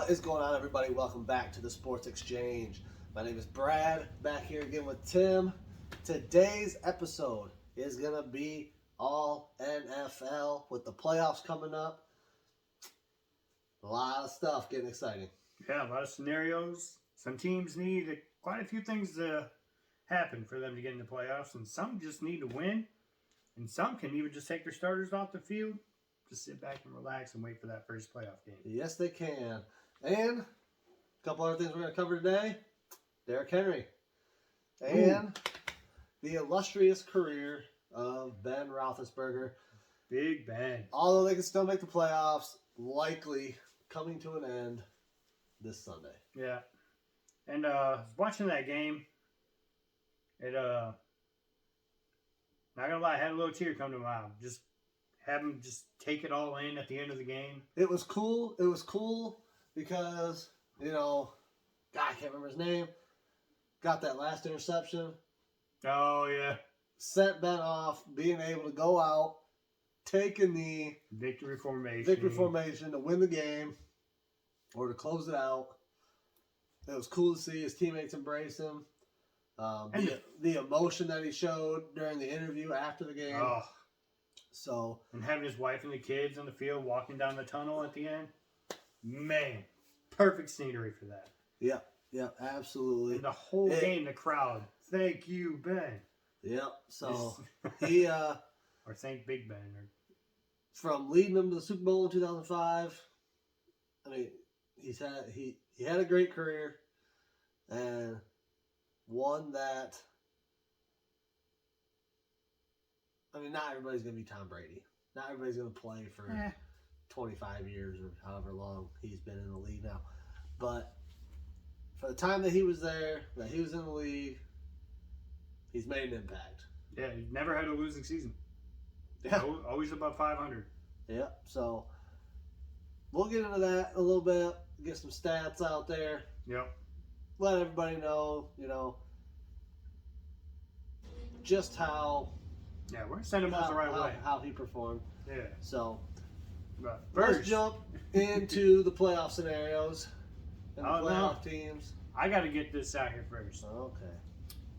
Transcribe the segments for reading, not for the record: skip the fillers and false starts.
What is going on, everybody? Welcome back to the Sports Exchange. My name is Brad, back here again with Tim. Today's episode is going to be all NFL with the playoffs coming up. A lot of stuff getting exciting. Yeah, a lot of scenarios. Some teams need quite a few things to happen for them to get in the playoffs, and some just need to win, and some can even just take their starters off the field, just sit back and relax and wait for that first playoff game. Yes, they can. And a couple other things we're going to cover today. Derrick Henry. And the illustrious career of Ben Roethlisberger. Big Ben. Although they can still make the playoffs, likely coming to an end this Sunday. Yeah. And watching that game, it not gonna lie, I had a little tear come to my eye. Just have him just take it all in at the end of the game. It was cool. It was cool because, God, I can't remember his name. Got that last interception. Oh, yeah. Sent Ben off, being able to go out, take a knee. Victory formation to win the game or to close it out. It was cool to see his teammates embrace him. The emotion that he showed during the interview after the game. Oh. So, and having his wife and the kids on the field walking down the tunnel at the end. Man, perfect scenery for that. Yep, absolutely. And the whole game, the crowd, thank you, Ben. Yep, so he... or thank Big Ben. From leading them to the Super Bowl in 2005, I mean, he had a great career, and one that, I mean, not everybody's going to be Tom Brady. Not everybody's going to play for 25 years or however long he's been in the league now. But for the time that he was there, that he was in the league, he's made an impact. Yeah, he never had a losing season. Yeah. Always above 500. Yeah, so we'll get into that a little bit, get some stats out there. Yep. Let everybody know, just how... Yeah, we're going to send him off the right way. How he performed. Yeah. So, but let's jump into the playoff scenarios and the playoff no. teams. I got to get this out here first. Okay.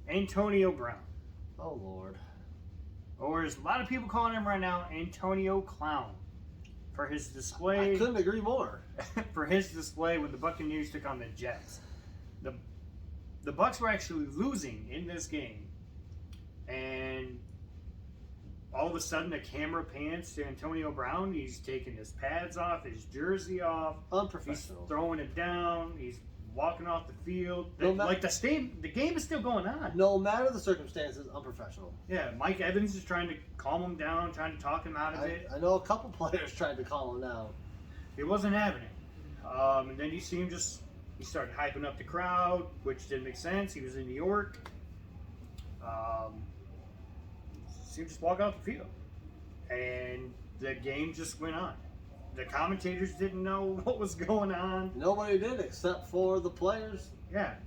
Antonio Brown. Oh, Lord. Or as a lot of people calling him right now, Antonio Clown. For his display. I couldn't agree more. For his display when the Buccaneers took on the Jets. The Bucs were actually losing in this game. And all of a sudden the camera pans to Antonio Brown. He's taking his pads off, his jersey off. Unprofessional. He's throwing it down. He's walking off the field. The game is still going on. No matter the circumstances, unprofessional. Yeah, Mike Evans is trying to calm him down, trying to talk him out of it. I know a couple players tried to calm him down. He wasn't having it. And then you see him he started hyping up the crowd, which didn't make sense. He was in New York. See him just walk out the field. And the game just went on. The commentators didn't know what was going on. Nobody did except for the players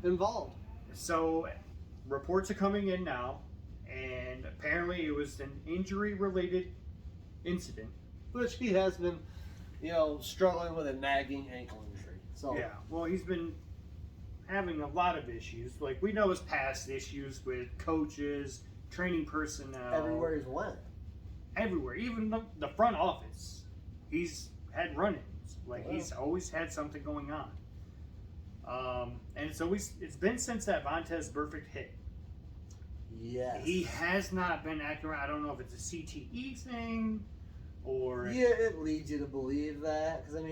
involved. So reports are coming in now, and apparently it was an injury-related incident. Which he has been, struggling with a nagging ankle injury. So yeah, well, he's been having a lot of issues. Like, we know his past issues with coaches, training personnel. Everywhere he's went. Everywhere. Even the front office. He's had run-ins. Like, he's always had something going on. And it's been since that Vontaze Burfict hit. Yes. He has not been accurate. I don't know if it's a CTE thing or... Yeah, it leads you to believe that. Because,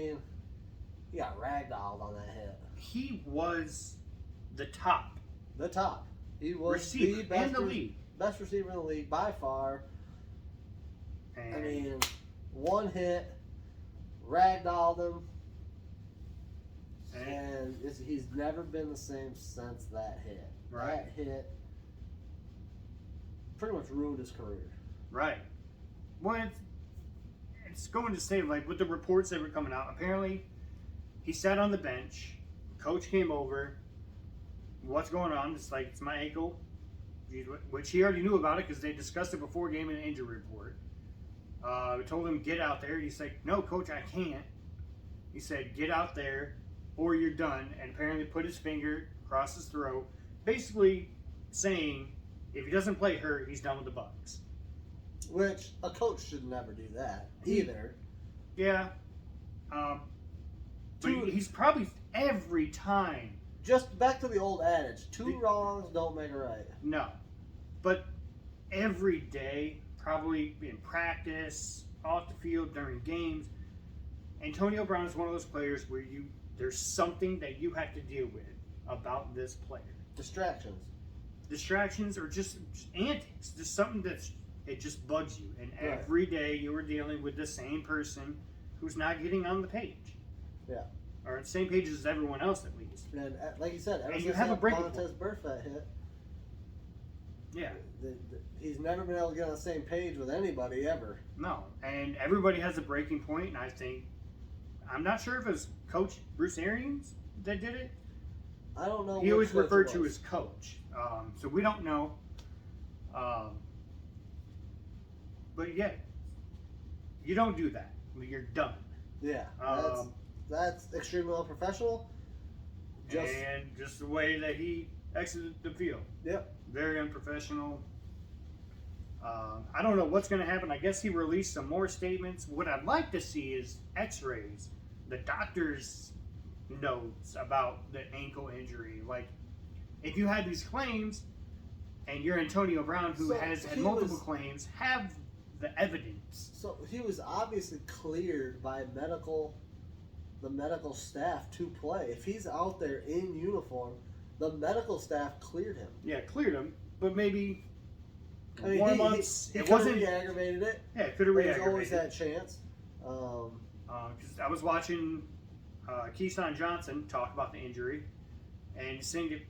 he got ragdolled on that hit. He was the top. The top. He was receiver in the league. Best receiver in the league by far. And one hit, ragdolled him. And he's never been the same since that hit. Right. That hit pretty much ruined his career. Right. Well, it's going to say, like, with the reports that were coming out, apparently he sat on the bench. Coach came over. What's going on? It's my ankle. Which he already knew about it because they discussed it before game in an injury report. We told him, get out there. He's like, no, coach, I can't. He said, get out there or you're done, and apparently put his finger across his throat, basically saying if he doesn't play hurt, he's done with the Bucks. Which a coach should never do that either. Yeah. But he's probably every time. Just back to the old adage, two wrongs don't make a right. No. But every day, probably in practice, off the field, during games, Antonio Brown is one of those players where there's something that you have to deal with about this player. Distractions or just antics. Just something it just bugs you. And every day you are dealing with the same person who's not getting on the page. Yeah. Or on the same page as everyone else, at least. And like you said, ever and since you have a breaking Montez Burfict hit, yeah, he's never been able to get on the same page with anybody ever. No, and everybody has a breaking point, and I think, I'm not sure if it was Coach Bruce Arians that did it. I don't know. He always referred to as coach, so we don't know. But yeah, you don't do that. You're done. Yeah, that's extremely unprofessional. And just the way that he exited the field. Yep. Very unprofessional. I don't know what's going to happen. I guess he released some more statements. What I'd like to see is x-rays, the doctor's notes about the ankle injury. Like, if you had these claims and you're Antonio Brown, who has had multiple claims, have the evidence. So he was obviously cleared by the medical staff to play. If he's out there in uniform, the medical staff cleared him. Yeah, cleared him, but maybe I mean, more months. It wasn't re-aggravated it. Yeah, it could have re-aggravated. There's always that chance. Because I was watching Keyshawn Johnson talk about the injury, and saying that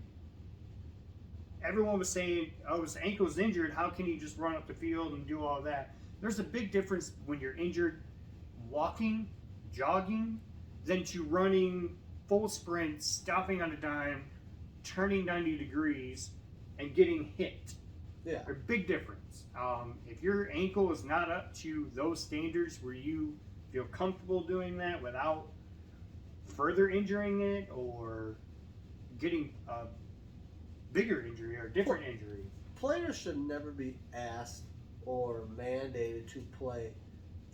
everyone was saying, "Oh, his ankle's injured. How can he just run up the field and do all that?" There's a big difference when you're injured walking, jogging, than to running full sprints, stopping on a dime, turning 90 degrees, and getting hit. Yeah. There's a big difference. If your ankle is not up to those standards where you feel comfortable doing that without further injuring it or getting a bigger injury or a different injury. Players should never be asked or mandated to play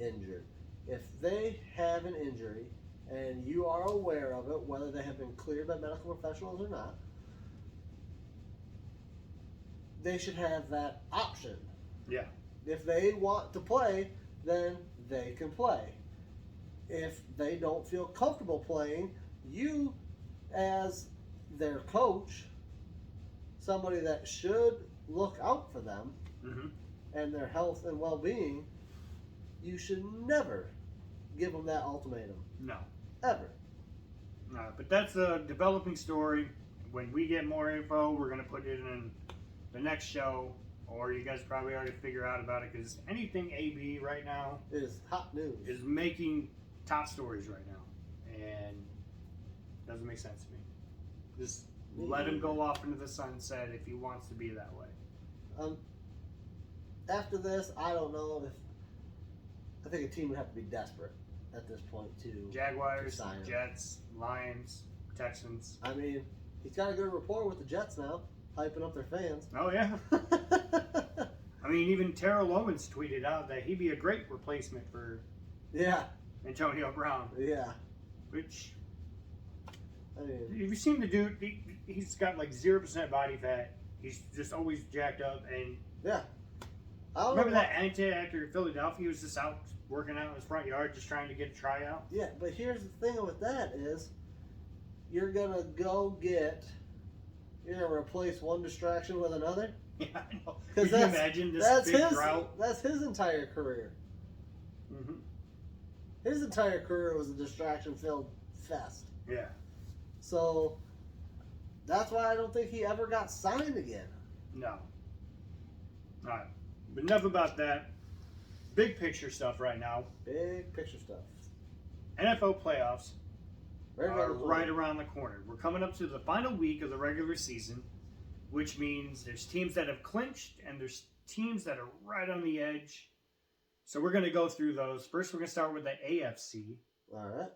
injured. If they have an injury and you are aware of it, whether they have been cleared by medical professionals or not, they should have that option. Yeah. If they want to play, then they can play. If they don't feel comfortable playing, you, as their coach, somebody that should look out for them and their health and well-being, you should never give them that ultimatum. No. Ever. No, but that's a developing story. When we get more info, we're going to put it in the next show, or you guys probably already figure out about it, because anything AB right now is hot news. Is making top stories right now, and doesn't make sense to me. Just let him go off into the sunset if he wants to be that way. After this, I don't know if I think a team would have to be desperate at this point to Jaguars, sign him. Jets, Lions, Texans. I mean, he's got a good rapport with the Jets now, hyping up their fans. Oh yeah. I mean, even Terrell Owens tweeted out that he'd be a great replacement for Antonio Brown. Yeah. Which, I mean, have you seen the dude? He's got like 0% body fat. He's just always jacked up. And yeah. Remember that actor in Philadelphia? He was just out working out in his front yard, just trying to get a tryout. Yeah, but here's the thing with that is, you're gonna replace one distraction with another. Yeah, I know. Can you imagine this big drought? That's his entire career. Mm-hmm. His entire career was a distraction-filled fest. Yeah. So that's why I don't think he ever got signed again. No. All right. But enough about that. Big picture stuff right now. Big picture stuff. NFL playoffs are right around the corner. We're coming up to the final week of the regular season, which means there's teams that have clinched and there's teams that are right on the edge. So we're going to go through those. First, we're going to start with the AFC. All right.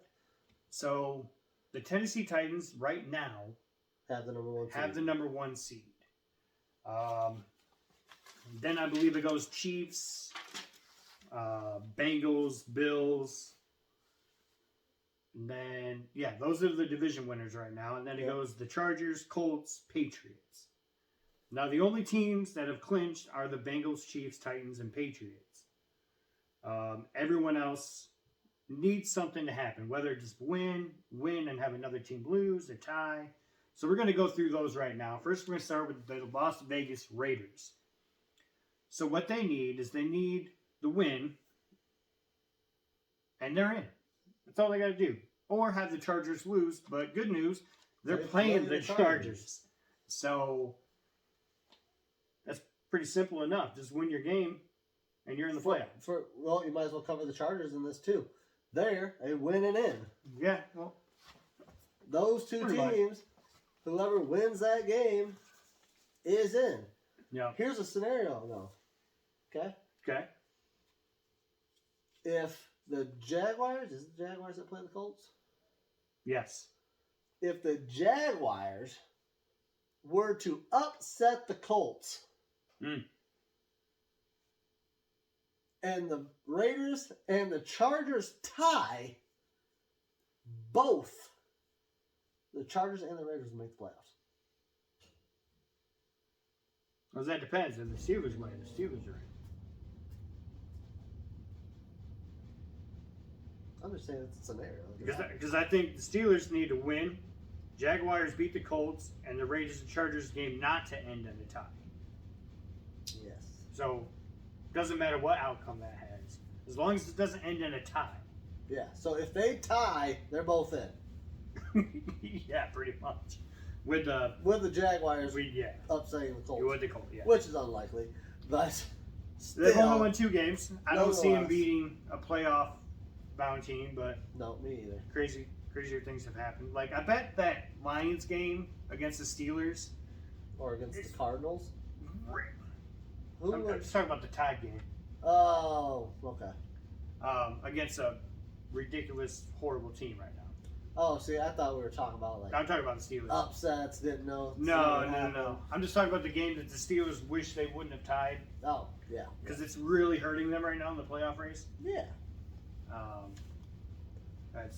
So the Tennessee Titans right now have the number 1 seed. have the number 1 seed. Then I believe it goes Chiefs, Bengals, Bills. And then, yeah, those are the division winners right now. And then it goes the Chargers, Colts, Patriots. Now, the only teams that have clinched are the Bengals, Chiefs, Titans, and Patriots. Everyone else needs something to happen, whether just win and have another team lose, a tie. So we're going to go through those right now. First, we're going to start with the Las Vegas Raiders. So what they need is they need the win, and they're in. That's all they got to do. Or have the Chargers lose, but good news, they're playing the Chargers. So that's pretty simple enough. Just win your game, and you're in the playoffs. Well, you might as well cover the Chargers in this too. They're a win and in. Yeah, well, those two teams, whoever wins that game is in. Yeah. Here's a scenario, though. Okay? Okay. If the Jaguars, is it the Jaguars that play the Colts? Yes. If the Jaguars were to upset the Colts and the Raiders and the Chargers tie, both the Chargers and the Raiders will make the playoffs. Well, that depends. If the Steelers win, the Steelers are in. I'm just saying it's a scenario. Because I think the Steelers need to win, Jaguars beat the Colts, and the Raiders and Chargers game not to end in a tie. Yes. So, doesn't matter what outcome that has, as long as it doesn't end in a tie. Yeah. So if they tie, they're both in. Yeah, pretty much. With the Jaguars yeah. upsetting the Colts. With the Colts, yeah. Which is unlikely, but still, they've only won 2 games. I don't see them nonetheless. beating a playoff bound team, but no, me either. crazier things have happened. Like, I bet that Lions game against the Steelers, Or against the Cardinals. Who I'm would? just talking about the tie game. Oh, okay. Against a ridiculous, horrible team right now. Oh, see, I thought we were talking about like I'm talking about the Steelers. upsets. Didn't know. No. I'm just talking about the game that the Steelers wish they wouldn't have tied. Oh, yeah. Because it's really hurting them right now in the playoff race. Yeah.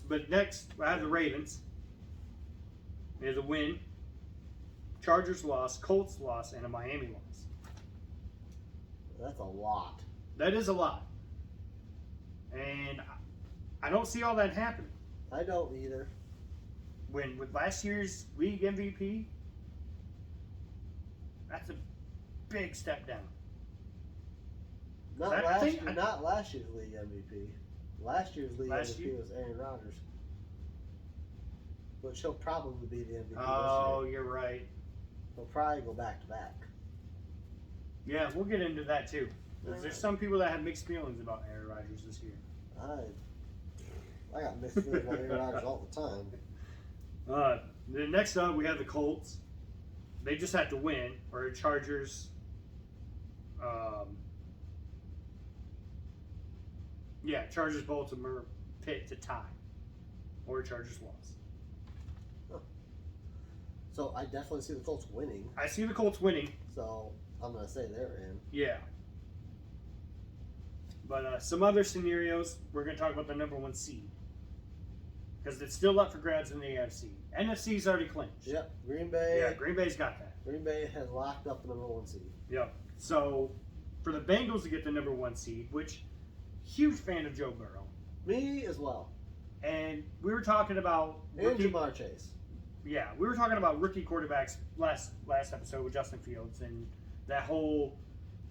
But next, I have the Ravens. They have the win. Chargers loss, Colts loss, and a Miami loss. That's a lot. That is a lot. And I don't see all that happening. I don't either. When with last year's league MVP, that's a big step down. Not last year's league MVP. Last year's league MVP was Aaron Rodgers. Which he'll probably be the MVP Oh, this year. you're right. He'll probably go back to back. Yeah, we'll get into that too. There's some people that have mixed feelings about Aaron Rodgers this year. I got mixed feelings about Aaron Rodgers all the time. Then next up, we have the Colts. They just have to win, or Chargers. Chargers, Baltimore, Pitt to tie, or Chargers loss. So I definitely see the Colts winning. I see the Colts winning. So I'm gonna say they're in. Yeah. But some other scenarios, we're going to talk about the number 1 seed. Because it's still up for grabs in the AFC. NFC's already clinched. Yep. Green Bay. Yeah, Green Bay's got that. Green Bay has locked up the number 1 seed. Yep. So, for the Bengals to get the number 1 seed, which, huge fan of Joe Burrow. Me as well. And we were talking about... And Jamar Chase. Yeah, we were talking about rookie quarterbacks last episode with Justin Fields. And that whole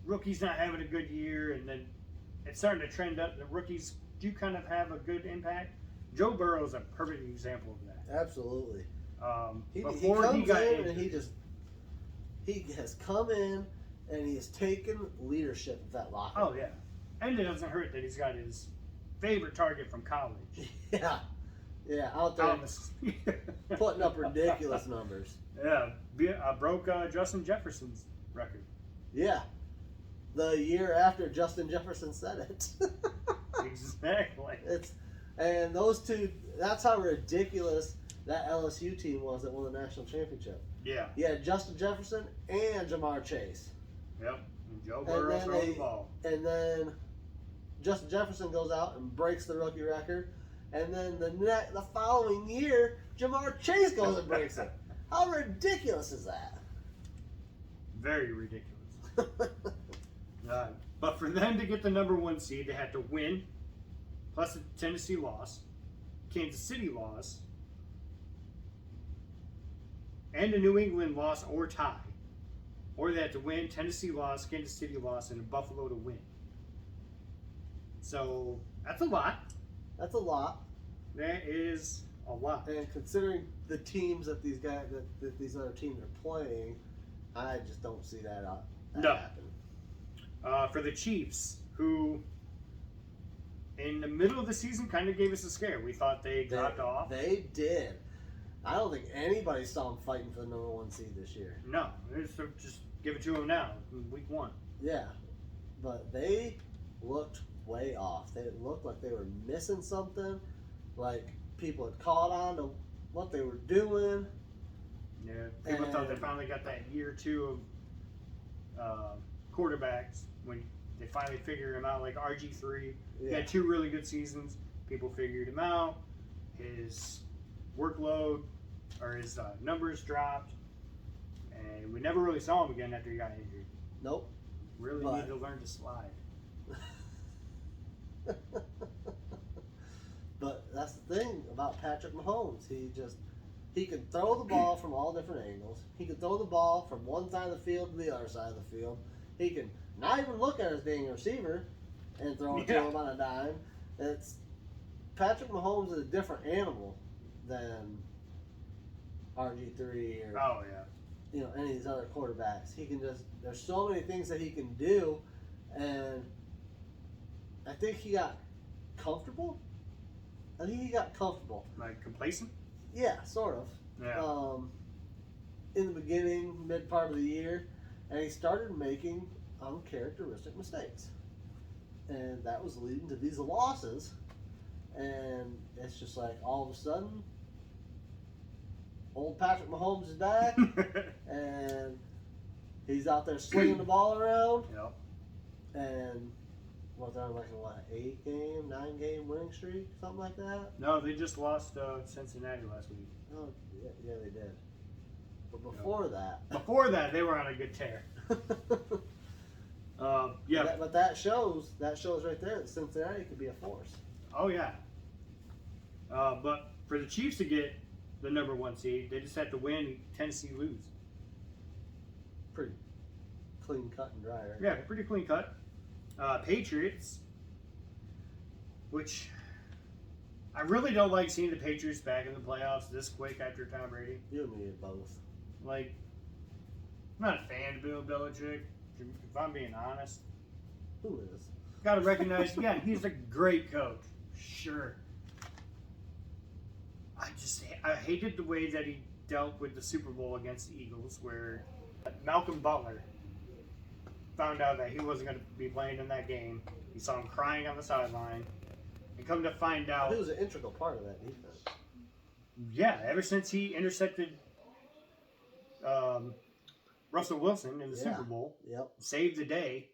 rookie's not having a good year, and then it's starting to trend up. The rookies do kind of have a good impact. Joe Burrow is a perfect example of that. Absolutely. He has come in and he has taken leadership of that locker. Oh yeah, and it doesn't hurt that he's got his favorite target from college. Yeah, out there putting up ridiculous numbers. Yeah, broke Justin Jefferson's record. Yeah, the year after Justin Jefferson said it. Exactly. And those two, that's how ridiculous that LSU team was that won the national championship. Yeah. You had Justin Jefferson and Jamar Chase. Yep. And Joe Burrow throwing the ball. And then Justin Jefferson goes out and breaks the rookie record. And then the following year, Jamar Chase goes and breaks it. How ridiculous is that? Very ridiculous. But for them to get the number 1 seed, they had to win, plus a Tennessee loss, Kansas City loss, and a New England loss or tie. Or they had to win, Tennessee loss, Kansas City loss, and a Buffalo to win. So that's a lot. That's a lot. That is a lot. And considering the teams that these guys, that these other teams are playing, I just don't see that happen. For the Chiefs, who in the middle of the season kind of gave us a scare. We thought they dropped off. They did. I don't think anybody saw them fighting for the number 1 seed this year. No, just give it to them now, week 1. Yeah, but they looked way off. They looked like they were missing something. Like people had caught on to what they were doing. Yeah, people thought they finally got that year or 2 of quarterbacks when they finally figured him out. Like RG3, he had 2 really good seasons. People figured him out. His workload or his numbers dropped, and we never really saw him again after he got injured. Nope. Really need to learn to slide. But that's the thing about Patrick Mahomes. He can throw the ball from all different angles. He can throw the ball from one side of the field to the other side of the field. He can not even look at his dang receiver and throw it to him on a dime. Patrick Mahomes is a different animal than RG3 or any of these other quarterbacks. He can there's so many things that he can do, and I think he got comfortable. Like complacent? Yeah, sort of. Yeah. In the beginning, mid part of the year, and he started making uncharacteristic mistakes, and that was leading to these losses. And it's just like all of a sudden, old Patrick Mahomes is back, and he's out there slinging the ball around. Yep. And they're on like a 9-game winning streak, something like that. No, they just lost Cincinnati last week. Oh, yeah, they did. But before that, they were on a good tear. But that shows right there that Cincinnati could be a force. Oh yeah. But for the Chiefs to get the number 1 seed, they just had to win, Tennessee lose. Pretty clean cut and dry, right? Yeah, pretty clean cut. Patriots, which I really don't like seeing the Patriots back in the playoffs this quick after Tom Brady. You and me both. Like, I'm not a fan of Bill Belichick, if I'm being honest. Who is? Got to recognize, he's a great coach. Sure. I hated the way that he dealt with the Super Bowl against the Eagles, where Malcolm Butler found out that he wasn't going to be playing in that game. He saw him crying on the sideline. And come to find out, he was an integral part of that defense. Yeah, ever since he intercepted Russell Wilson in the Super Bowl, saved the day,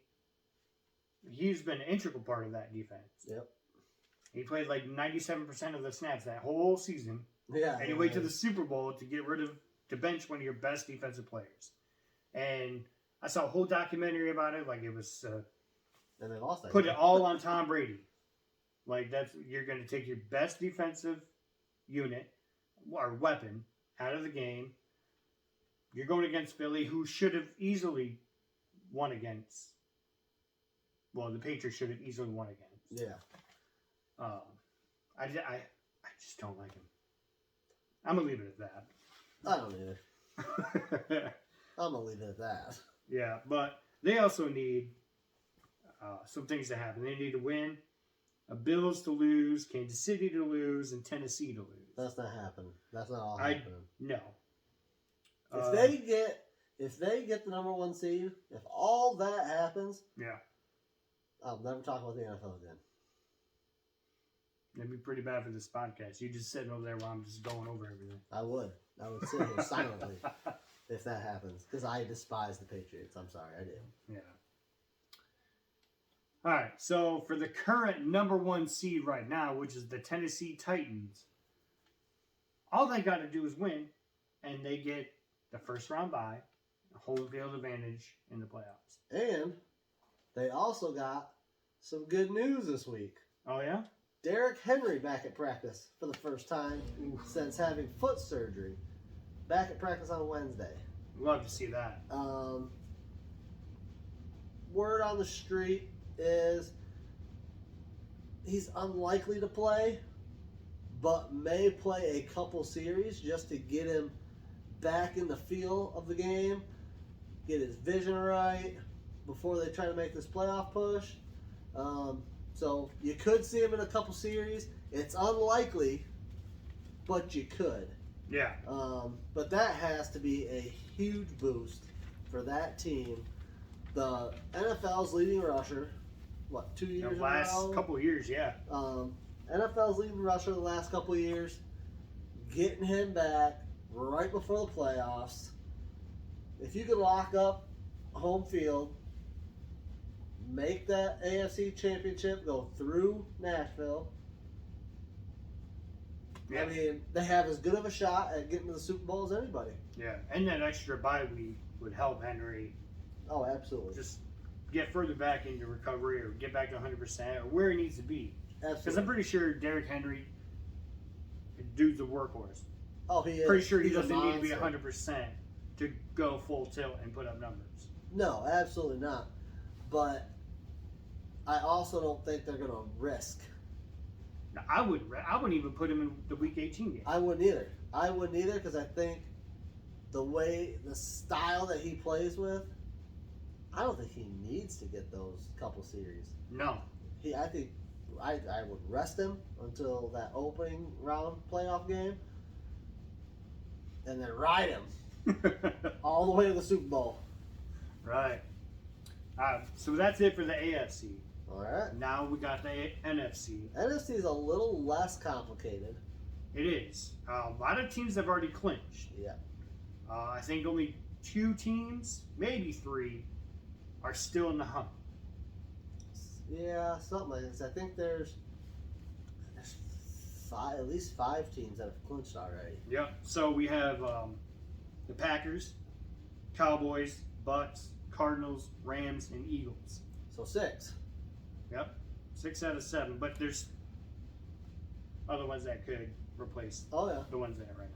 he's been an integral part of that defense. Yep. He played like 97% of the snaps that whole season. Yeah. And he waited to the Super Bowl to bench one of your best defensive players. And I saw a whole documentary about it. Like it was, and they lost that. Put it all on Tom Brady. Like you're going to take your best defensive unit or weapon out of the game. You're going against Philly, who should have easily won against. Well, the Patriots should have easily won against. Yeah. I just don't like him. I'm gonna leave it at that. I don't either. I'm gonna leave it at that. Yeah, but they also need some things to happen. They need to win, Bills to lose, Kansas City to lose, and Tennessee to lose. That's not happening. That's not all happening. No. If they get the number 1 seed, if all that happens, yeah, I'll never talk about the NFL again. That'd be pretty bad for this podcast. You just sitting over there while I'm just going over everything. I would sit here silently if that happens because I despise the Patriots. I'm sorry, I do. Yeah. All right. So for the current number 1 seed right now, which is the Tennessee Titans, all they got to do is win, and they get the first round bye, home field advantage in the playoffs. And they also got some good news this week. Oh yeah. Derrick Henry back at practice for the first time since having foot surgery. Back at practice on Wednesday. Love to see that. Word on the street is he's unlikely to play, but may play a couple series just to get him back in the feel of the game, get his vision right before they try to make this playoff push. So you could see him in a couple series. It's unlikely, but you could. Yeah. But that has to be a huge boost for that team. The NFL's leading rusher, 2 years The last in a row? couple of years, yeah. NFL's leading rusher the last couple of years. Getting him back right before the playoffs. If you could lock up home field, make that AFC Championship go through Nashville. Yeah. I mean, they have as good of a shot at getting to the Super Bowl as anybody. Yeah. And that extra bye week would help Henry Oh, absolutely. just get further back into recovery or get back to 100% or where he needs to be. Because Absolutely. I'm pretty sure Derrick Henry, dude's a workhorse. Oh, he is. Pretty sure he He's a doesn't need to be monster. 100% to go full tilt and put up numbers. No, absolutely not. But I also don't think they're going to risk. Now, I wouldn't even put him in the Week 18 game. I wouldn't either because I think the style that he plays with, I don't think he needs to get those couple series. No. I think I would rest him until that opening round playoff game and then ride him all the way to the Super Bowl. Right. So that's it for the AFC. All right. Now we got the NFC. NFC is a little less complicated. It is. A lot of teams have already clinched. Yeah. I think only 2 teams, maybe 3, are still in the hunt. Yeah, something like this. I think there's at least 5 teams that have clinched already. Yep. So we have the Packers, Cowboys, Bucks, Cardinals, Rams, and Eagles. So 6. Yep. 6 out of 7. But there's other ones that could replace Oh yeah. the ones that are right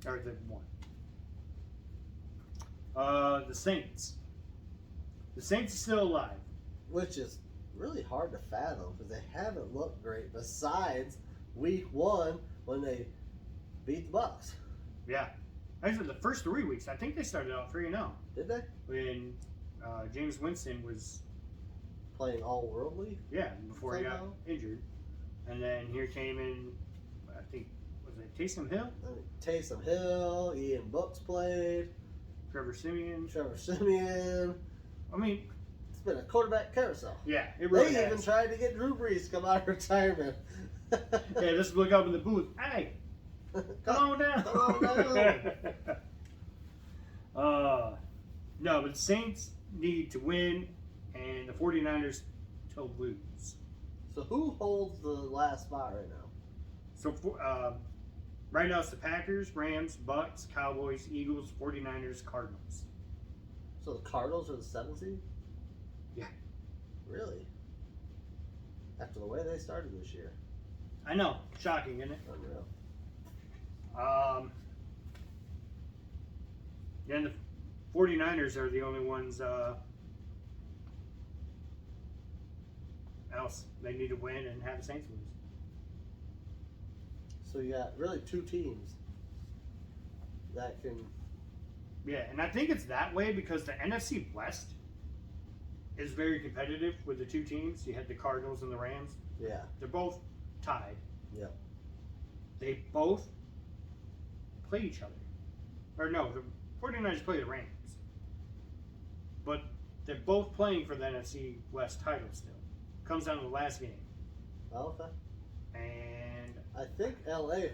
now. Or the one. The Saints. The Saints are still alive. Which is really hard to fathom because they haven't looked great besides week 1 when they beat the Bucks. Yeah. Actually, the first 3 weeks, I think they started out 3-0. Did they? When James Winston was, Playing all worldly? before he got injured. And then here came in, I think, was it Taysom Hill? Taysom Hill, Ian Brooks played, Trevor Siemian. Trevor Siemian. I mean, It's been a quarterback carousel. yeah, it really They has. even tried to get Drew Brees to come out of retirement. Yeah, just look up in the booth. Hey, come on down. Come on down. No, but the Saints need to win and the 49ers to lose. So who holds the last spot right now? So right now it's the Packers, Rams, Bucks, Cowboys, Eagles, 49ers, Cardinals. So the Cardinals are the 7th seed? Yeah. Really? After the way they started this year. I know. Shocking, isn't it? Unreal. Then the 49ers are the only ones else. They need to win and have the Saints lose. So you got really 2 teams that can. Yeah, and I think it's that way because the NFC West is very competitive with the 2 teams. You had the Cardinals and the Rams. Yeah. They're both tied. Yep. They both play each other. Or no, the 49ers play the Rams. But they're both playing for the NFC West title still. Comes down to the last game. Oh, okay. and I think LA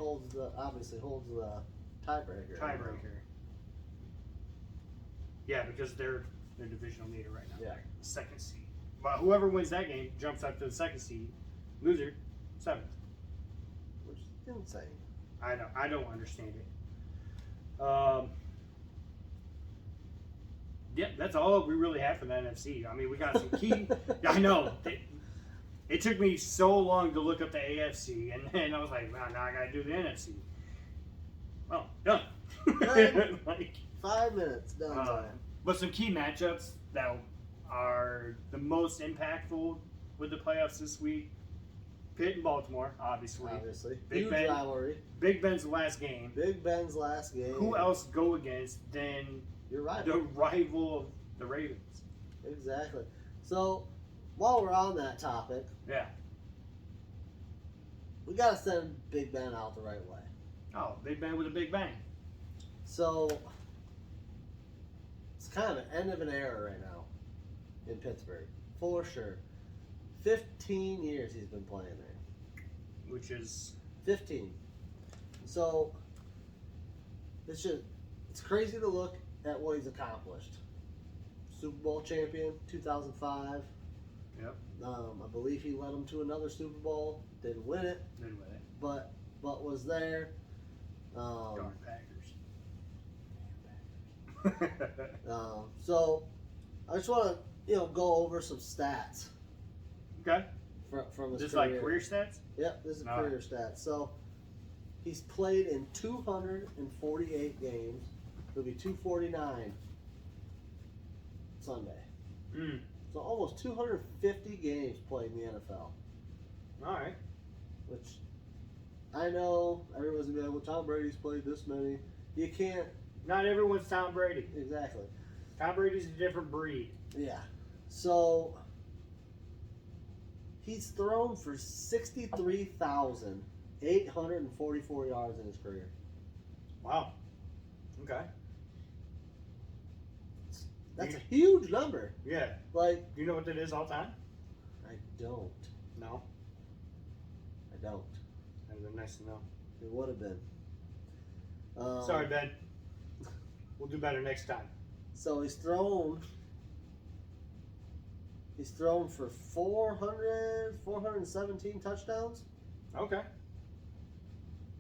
obviously holds the tiebreaker. tiebreaker. Yeah, because they're divisional leader right now. Yeah. Second seed. But whoever wins that game jumps up to the second seed. Loser, 7th. Which is insane. I know. I don't understand it. Yeah, that's all we really have for the NFC. I mean, we got some key. I know. It took me so long to look up the AFC, and then I was like, well, now I got to do the NFC. Well, done. Like, 5 minutes, done time. But some key matchups that are the most impactful with the playoffs this week. Pitt and Baltimore, obviously. Huge rivalry. Big Ben's last game. Big Ben's last game. Who else go against than Your rival. the rival of the Ravens? Exactly. So, while we're on that topic, Yeah. we got to send Big Ben out the right way. Oh, Big Ben with a big bang. So, it's kind of an end of an era right now in Pittsburgh, for sure. 15 years he's been playing there. Which is 15. So, it's crazy to look at what he's accomplished. Super Bowl champion, 2005. Yep. I believe he led them to another Super Bowl. Didn't win it, didn't win it. but was there. Darn Packers. So, I just want to go over some stats Okay. from his Just career. like career stats? Yep, this is All career stats. So, he's played in 248 games. It'll be 249 Sunday. Mm. So almost 250 games played in the NFL. All right. Which I know everyone's gonna be like, well, Tom Brady's played this many. You can't. Not everyone's Tom Brady. Exactly. Tom Brady's a different breed. Yeah. So he's thrown for 63,844 yards in his career. Wow. Okay. That's a huge number. Yeah. Like, Do you know what that is all time? I don't. No. I don't. That would have been nice to know. It would have been. Sorry, Ben. We'll do better next time. So he's thrown for 417 touchdowns. Okay.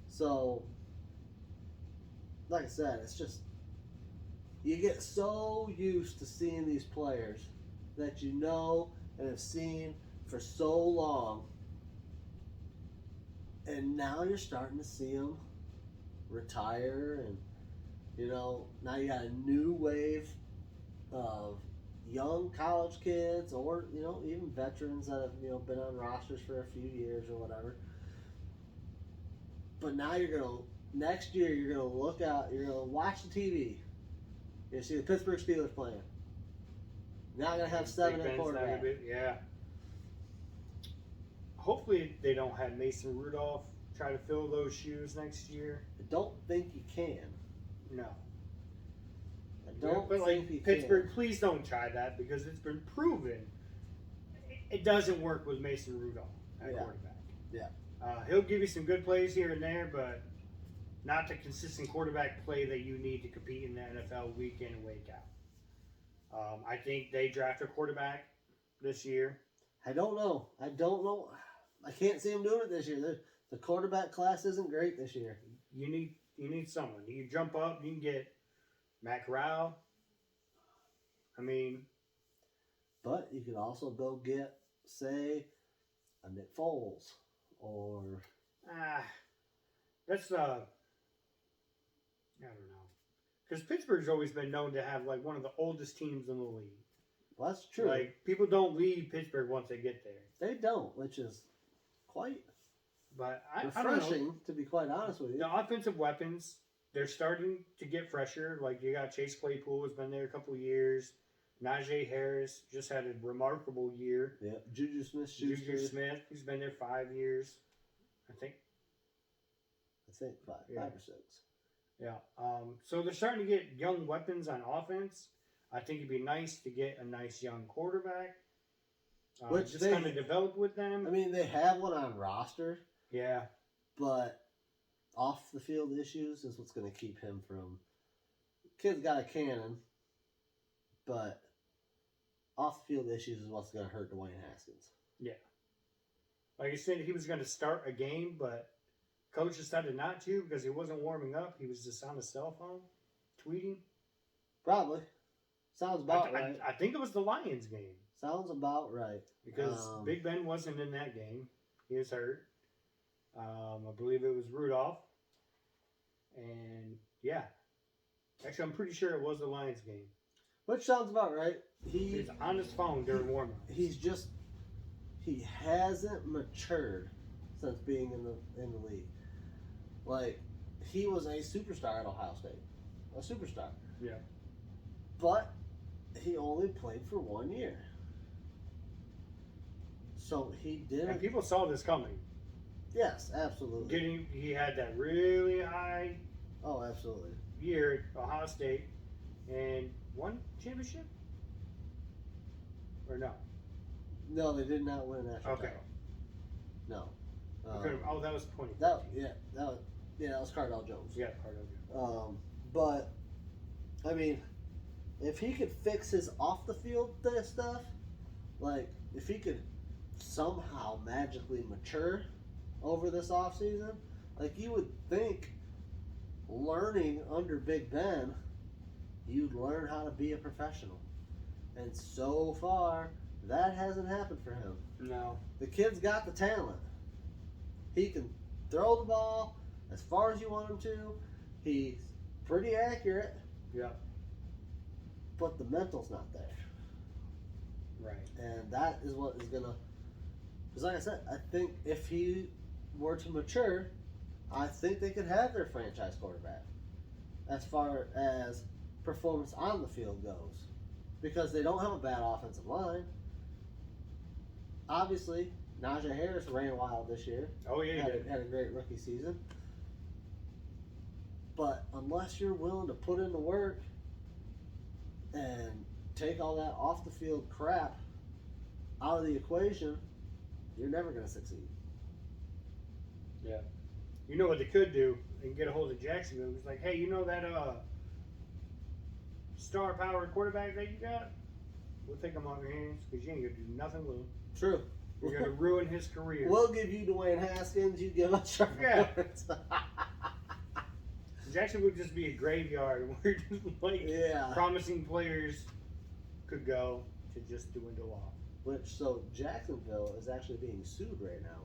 So, like I said, it's just, you get so used to seeing these players that you know and have seen for so long, and now you're starting to see them retire, and now you got a new wave of young college kids, or even veterans that have been on rosters for a few years or whatever. But now next year you're gonna look out, you're gonna watch the TV. You're gonna see the Pittsburgh Steelers playing. Not gonna have 7 at quarterback. Yeah. Hopefully they don't have Mason Rudolph try to fill those shoes next year. I don't think you can. No. I don't But think you Pittsburgh, can. please don't try that, because it's been proven it doesn't work with Mason Rudolph at quarterback. Yeah. He'll give you some good plays here and there, but not the consistent quarterback play that you need to compete in the NFL week in and week out. I think they draft a quarterback this year. I don't know. I I can't see them doing it this year. The quarterback class isn't great this year. You need someone. You jump up. You can get Matt Corral. I mean, but you could also go get, say, a Nick Foles or that's I don't know, because Pittsburgh's always been known to have like one of the oldest teams in the league. Well, that's true. Like, people don't leave Pittsburgh once they get there. They don't, which is quite refreshing, I don't know. To be quite honest with you. The offensive weapons, they're starting to get fresher. Like, you got Chase Claypool, who's been there a couple of years. Najee Harris just had a remarkable year. Yeah, Juju Smith-Schuster. Juju Smith, who's been there 5 years, I think. 5 or 6. Yeah. So they're starting to get young weapons on offense. I think it'd be nice to get a nice young quarterback. Which just kind of develop with them. I mean, they have one on roster. Yeah. But off the field issues is what's going to keep him from. Kid's got a cannon, but off the field issues is what's going to hurt Dwayne Haskins. Yeah. Like I said, he was going to start a game, but coach decided not to because he wasn't warming up. He was just on his cell phone, tweeting. Probably. Sounds about right. I think it was the Lions game. Sounds about right. Because Big Ben wasn't in that game. He was hurt. I believe it was Rudolph. And, yeah. Actually, I'm pretty sure it was the Lions game. Which sounds about right. He's on his phone during warm-up. He hasn't matured since being in the league. Like, he was a superstar at Ohio State. A superstar. Yeah. But he only played for 1 year. So he didn't. And people saw this coming. Yes, absolutely. He had that really high Oh, absolutely. year at Ohio State and won championship? Or no? No, they did not win a national Okay. title. No. That was 20. That was Cardell Jones. Yeah, Cardell Jones. But I mean, if he could fix his off the field stuff, like if he could somehow magically mature over this offseason, like you would think learning under Big Ben, you'd learn how to be a professional. And so far, that hasn't happened for him. No. The kid's got the talent. He can throw the ball as far as you want him to. He's pretty accurate. Yeah. But the mental's not there. Right. And that is what is going to... Because like I said, I think if he were to mature, I think they could have their franchise quarterback as far as performance on the field goes. Because they don't have a bad offensive line. Obviously, Najee Harris ran wild this year. Oh, yeah, he did. Had a great rookie season. But unless you're willing to put in the work and take all that off the field crap out of the equation, you're never going to succeed. Yeah. You know what they could do and get a hold of Jacksonville? It's like, hey, you know that star power quarterback that you got? We'll take him off your hands because you ain't going to do nothing with him. True. You're going to ruin his career. We'll give you Dwayne Haskins. You give us Trevor Lawrence. Jacksonville would just be a graveyard where just promising players could go to just dwindle off. So Jacksonville is actually being sued right now.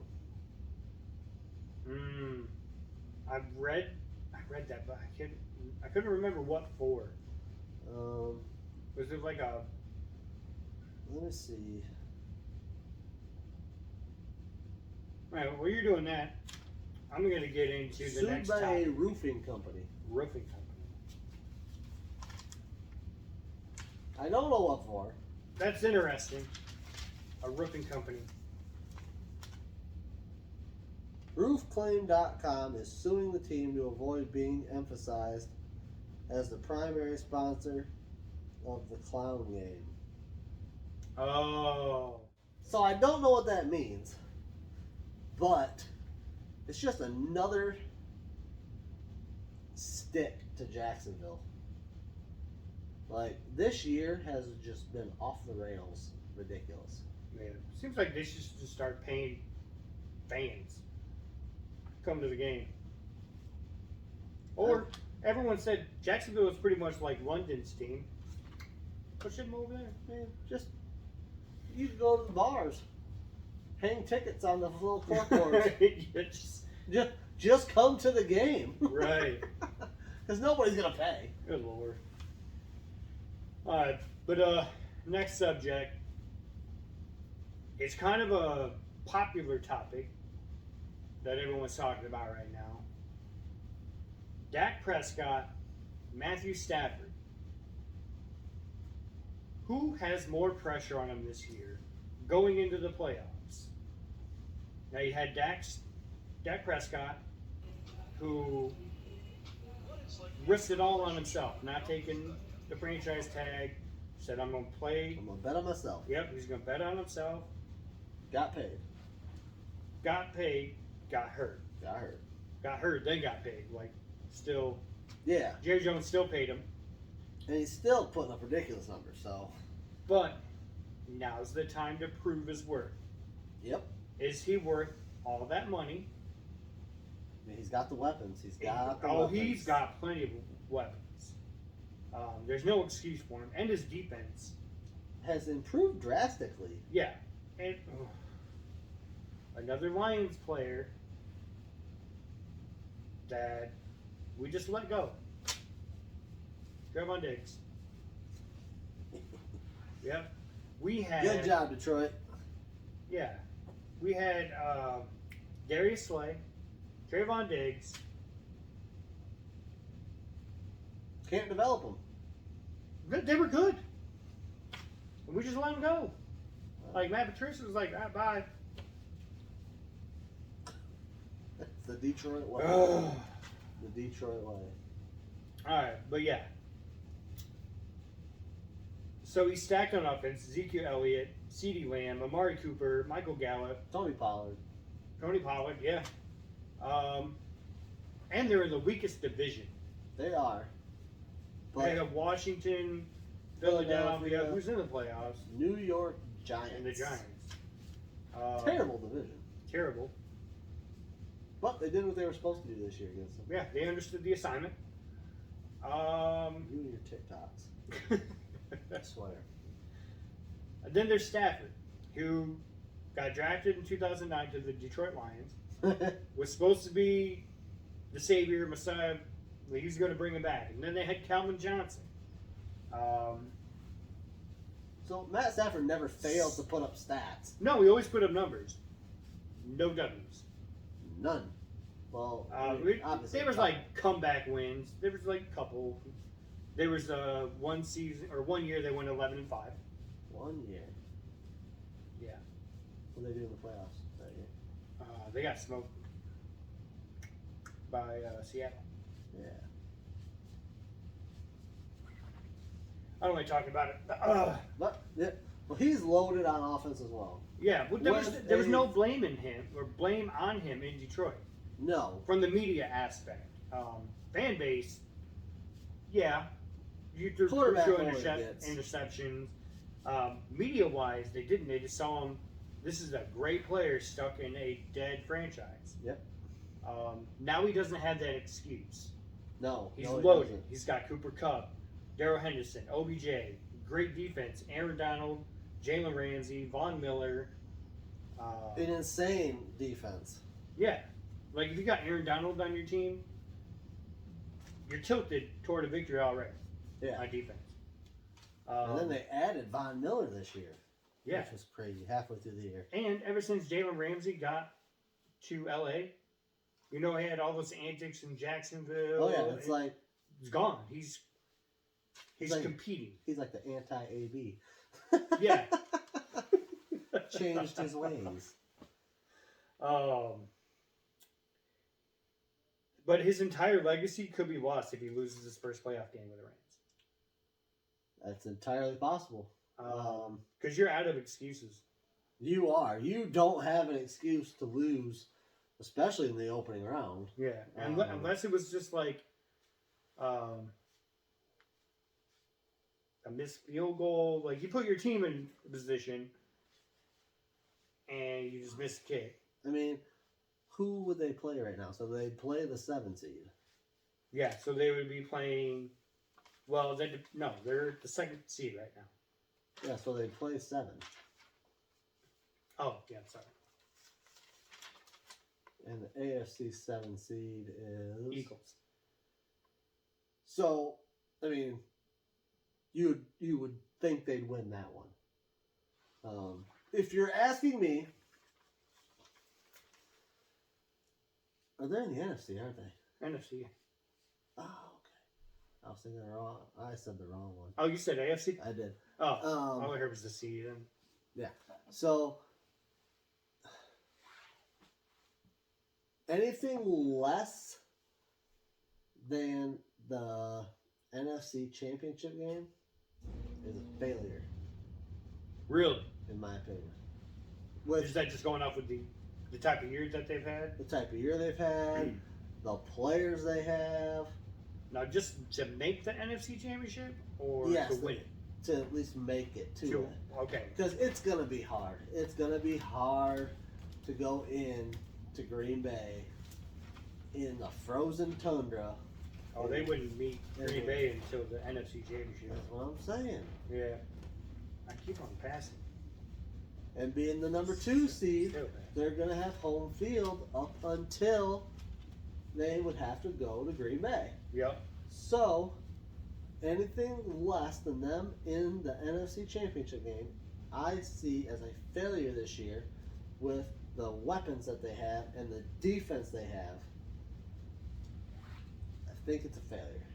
I read that, but I couldn't remember what for. Was it like a? Let me see. All right, while you're doing that, I'm going to get into the Sued next by topic. a roofing company. Roofing company. I don't know what for. That's interesting. A roofing company. Roofclaim.com is suing the team to avoid being emphasized as the primary sponsor of the clown game. Oh. So I don't know what that means, but it's just another stick to Jacksonville. Like, this year has just been off the rails ridiculous. Yeah. Seems like they should just start paying fans to come to the game. Or everyone said Jacksonville is pretty much like London's team. Push them over there. Man, just you can go to the bars, hang tickets on the little corkboards. just come to the game. Right. Because nobody's gonna pay. Good Lord. All right, but next subject. It's kind of a popular topic that everyone's talking about right now. Dak Prescott, Matthew Stafford. Who has more pressure on him this year going into the playoffs? Now you had Dak Prescott, who risked it all on himself, not taking the franchise tag, said, I'm going to play. I'm going to bet on myself. Yep, he's going to bet on himself. Got paid. Got paid. got hurt. Got hurt, then got paid. Like, still, Yeah. Jerry Jones still paid him. And he's still putting up ridiculous numbers, so. But now's the time to prove his worth. Yep. Is he worth all that money? I mean, he's got the weapons. He's got plenty of weapons. There's no excuse for him. And his defense has improved drastically. Yeah. And another Lions player that we just let go. Trevon Diggs. Yep. We had... Good job, Detroit. Yeah. We had Darius Slay, Trevon Diggs. Can't develop them. They were good. And we just let them go. Like, Matt Patricia was like, bye. That's the Detroit way. The Detroit way. Alright, but yeah. So he's stacked on offense. Ezekiel Elliott, CeeDee Lamb, Amari Cooper, Michael Gallup. Tony Pollard, yeah. And they're in the weakest division. They are. But They have Washington, Philadelphia, who's in the playoffs, New York Giants. and the Giants. Terrible division. Terrible. But they did what they were supposed to do this year against them. Yeah, they understood the assignment. You and your TikToks. I swear. And then there's Stafford, who got drafted in 2009 to the Detroit Lions. Was supposed to be the savior, Messiah. He's going to bring him back. And then they had Calvin Johnson. So Matt Stafford never failed to put up stats. No, he always put up numbers. No W's. None. Well, there was like comeback wins. There was like a couple. There was 1 season or 1 year they went 11-5. 1 year. Yeah. What did they do in the playoffs that year? They got smoked by Seattle. Yeah. I don't like talking about it. But yeah, well, he's loaded on offense as well. Yeah, but there was no blame in him or blame on him in Detroit. No. From the media aspect, fan base. Yeah, you threw interceptions. Media-wise, they didn't. They just saw him. This is a great player stuck in a dead franchise. Yep. Now he doesn't have that excuse. No. He's loaded. He's got Cooper Kupp, Darrell Henderson, OBJ, great defense, Aaron Donald, Jalen Ramsey, Von Miller. An insane defense. Yeah. Like, if you got Aaron Donald on your team, you're tilted toward a victory already. Yeah. On defense. And then they added Von Miller this year. Yeah. Which was crazy, halfway through the year. And ever since Jalen Ramsey got to L.A., you know, he had all those antics in Jacksonville. Oh, yeah. It's like... He's gone. He's like, competing. He's like the anti-AB. Yeah. Changed his ways. But his entire legacy could be lost if he loses his first playoff game with the Rams. That's entirely possible. Because you're out of excuses. You are. You don't have an excuse to lose, especially in the opening round. Yeah, unless it was just like a missed field goal. Like, you put your team in a position and you just miss a kick. I mean, who would they play right now? So they play the 7 seed. Yeah, so they would be playing. Well, they're the 2nd seed right now. Yeah, so they play 7. Oh, yeah, sorry. And the AFC 7 seed is Eagles. So, I mean, you would think they'd win that one. If you're asking me, they're in the NFC, aren't they? NFC. Oh, okay. I was thinking wrong. I said the wrong one. Oh, you said AFC? I did. Oh, all I heard was the C then. Yeah. So, anything less than the NFC Championship game is a failure. Really? In my opinion. Is that just going off with the The type of years that they've had. the type of year they've had, the players they have. Now, just to make the NFC Championship, or Yes, to win it? To at least make it to it. Okay. Because it's going to be hard. It's going to be hard to go in to Green Bay in the frozen tundra. Oh, they wouldn't meet Green Bay until the NFC Championship. That's what I'm saying. Yeah. I keep on passing. And being the number 2 seed, Still bad. they're going to have home field up until they would have to go to Green Bay. Yep. So, anything less than them in the NFC Championship game, I see as a failure this year with the weapons that they have and the defense they have. I think it's a failure.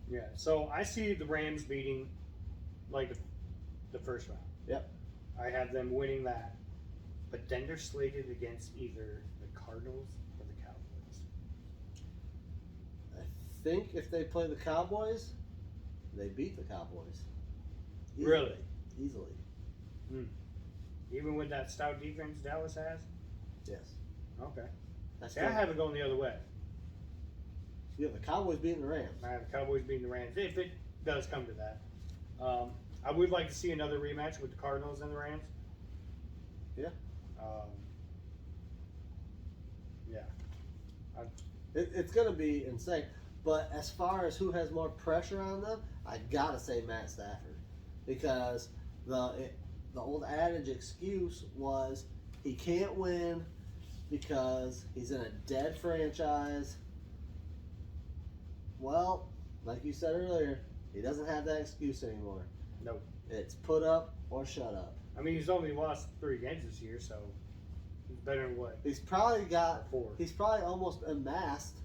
Yeah. So I see the Rams beating like the first round. Yep. I have them winning that. But then they're slated against either the Cardinals or the Cowboys. I think if they play the Cowboys, they beat the Cowboys. Easily. Really? Easily. Even with that stout defense Dallas has? Yes. Okay. That's See, I have it going the other way. You have the Cowboys beating the Rams. I have the Cowboys beating the Rams, if it does come to that. I would like to see another rematch with the Cardinals and the Rams. Yeah. Yeah. It's going to be insane. But as far as who has more pressure on them, I got to say Matt Stafford. Because the old adage excuse was he can't win because he's in a dead franchise. Well, like you said earlier, he doesn't have that excuse anymore. Nope. It's put up or shut up. I mean, he's only lost 3 games this year, so he's better than what? He's probably got 4. He's probably almost amassed,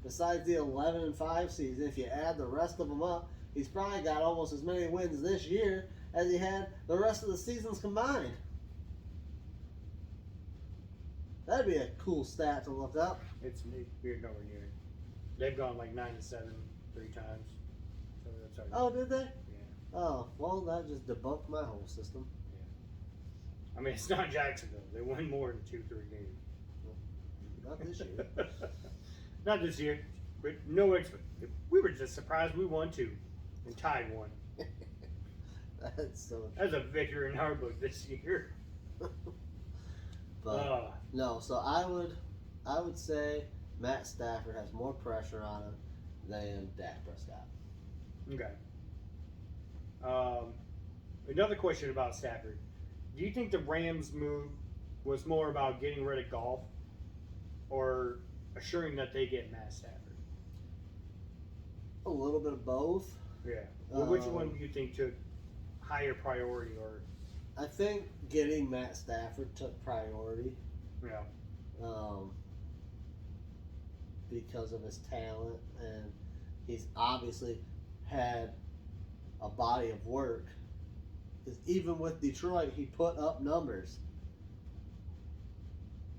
besides the 11-5 season. If you add the rest of them up, he's probably got almost as many wins this year as he had the rest of the seasons combined. That'd be a cool stat to look up. We're nowhere near it. They've gone like 9-7 3 times. So that's already, Oh, did they? yeah. Oh, well, that just debunked my whole system. I mean, it's not Jacksonville. They win more than 2-3 games. Not this year. Not this year. But no we were just surprised we won 2 and tied 1. That's so. That's a victory in our book this year. But no, so I would say Matt Stafford has more pressure on him than Dak Prescott. Okay. Another question about Stafford. Do you think the Rams move was more about getting rid of Golf or assuring that they get Matt Stafford? A little bit of both. Yeah. Well, which one do you think took higher priority, or? I think getting Matt Stafford took priority. Yeah. Because of his talent, and he's obviously had a body of work. Because even with Detroit, he put up numbers.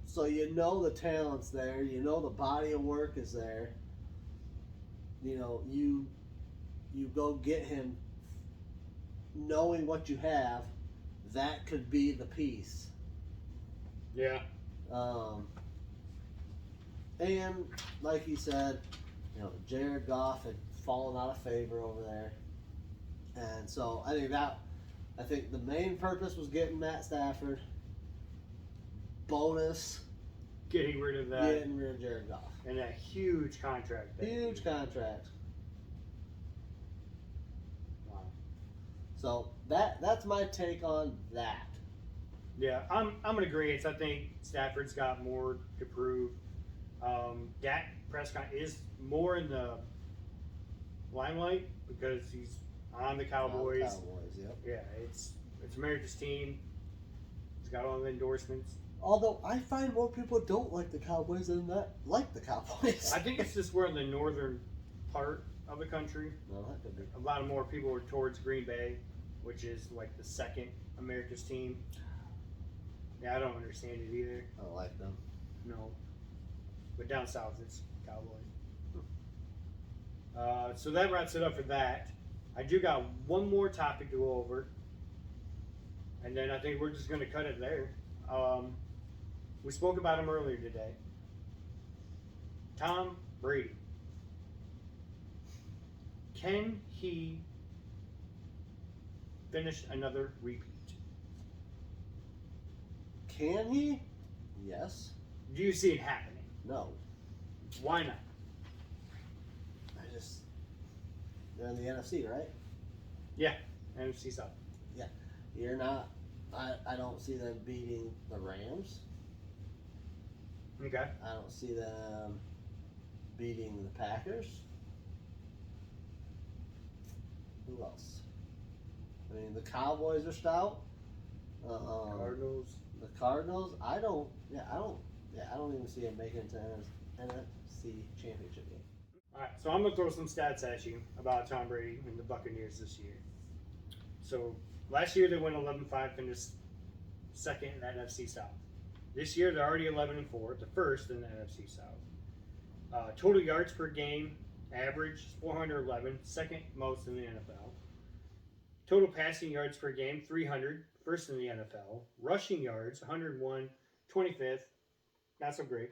So you know the talent's there. You know the body of work is there. You know, you go get him knowing what you have. That could be the piece. Yeah. And like he said, you know, Jared Goff had fallen out of favor over there. And so I think the main purpose was getting Matt Stafford. Bonus, Getting rid of that. getting rid of Jared Goff. And that huge contract. Huge contract. Wow. So that's my take on that. Yeah, I'm gonna agree. I think Stafford's got more to prove. Dak Prescott is more in the limelight because he's on the Cowboys. Cowboys, yep. Yeah, it's America's team. He's got all the endorsements. Although I find more people don't like the Cowboys than that like the Cowboys. I think it's just we're in the northern part of the country. No, that could be. A lot of more people are towards Green Bay, which is like the second America's team. Yeah, I don't understand it either. I don't like them. No. But down south, it's Cowboys. So that wraps it up for that. I do got one more topic to go over. And then I think we're just going to cut it there. We spoke about him earlier today. Tom Brady. Can he finish another repeat? Can he? Yes. Do you see it happening? No. Why not? They're in the NFC, right? Yeah, NFC South. Yeah. You're not. I don't see them beating the Rams. Okay. I don't see them beating the Packers. Who else? I mean, the Cowboys are stout. Cardinals. The Cardinals. I don't even see them making it to NFC Championship game. All right, so I'm gonna throw some stats at you about Tom Brady and the Buccaneers this year. So last year they went 11-5, finished second in the NFC South. This year they're already 11-4, the first in the NFC South. Total yards per game average 411, second most in the NFL. Total passing yards per game 300, first in the NFL. Rushing yards 101, 25th, not so great.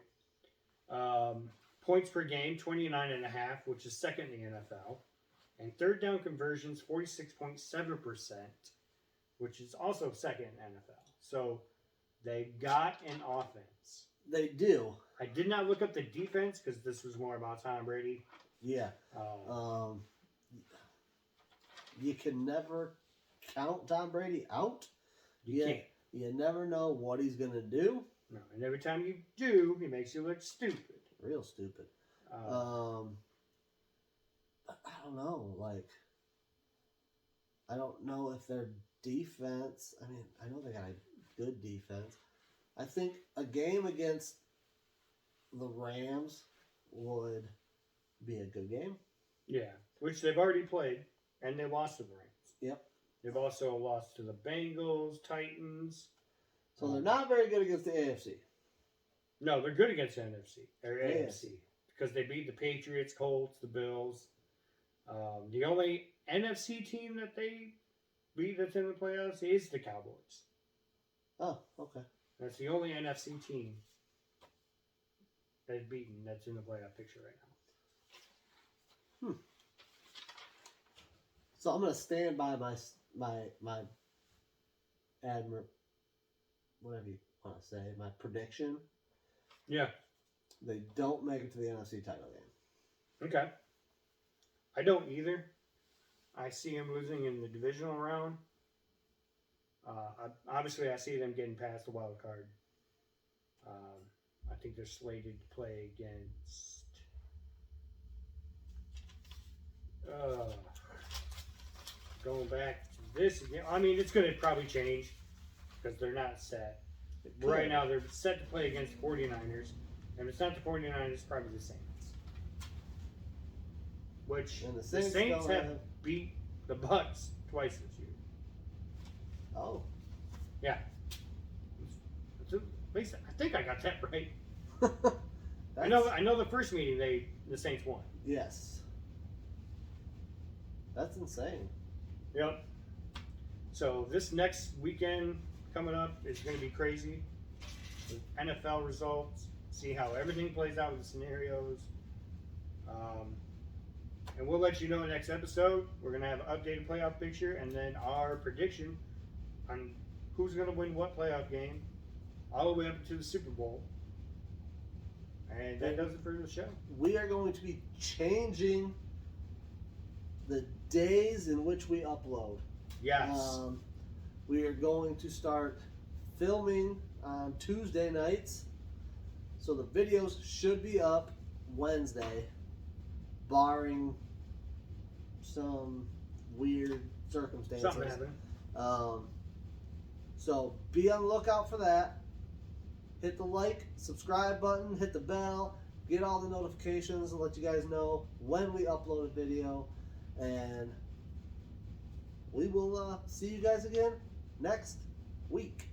Points per game 29.5, which is second in the NFL. And third down conversions 46.7%, which is also second in NFL. So they got an offense. They do. I did not look up the defense because this was more about Tom Brady. Yeah. You can never count Tom Brady out. You can't. You never know what he's going to do. No, and every time you do, he makes you look stupid. Real stupid. I don't know. I don't know if their defense. I mean, I know they got a good defense. I think a game against the Rams would be a good game. Yeah, which they've already played, and they lost to the Rams. Yep. They've also lost to the Bengals, Titans. So they're not very good against the AFC. No, they're good against the NFC or AFC because they beat the Patriots, Colts, the Bills. The only NFC team that they beat that's in the playoffs is the Cowboys. Oh, okay. That's the only NFC team they've beaten that's in the playoff picture right now. So I'm gonna stand by my whatever you want to say, my prediction. Yeah. They don't make it to the NFC title game. Okay. I don't either. I see them losing in the divisional round. Obviously, I see them getting past the wild card. I think they're slated to play against. Going back to this again. I mean, it's going to probably change because they're not set. Right now, they're set to play against the 49ers. And if it's not the 49ers, it's probably the Saints. Which And the Saints have beat the Bucks twice this year. Oh. Yeah. At least I think I got that right. I know the first meeting the Saints won. Yes. That's insane. Yep. So this next weekend coming up is going to be crazy. With NFL results, see how everything plays out with the scenarios. And we'll let you know in the next episode. We're going to have an updated playoff picture and then our prediction on who's going to win what playoff game all the way up to the Super Bowl. And that does it for the show. We are going to be changing the days in which we upload. Yes. We are going to start filming on Tuesday nights. So the videos should be up Wednesday, barring some weird circumstances. Something happened. So be on the lookout for that. Hit the like, subscribe button, hit the bell, get all the notifications and let you guys know when we upload a video. And we will see you guys again next week.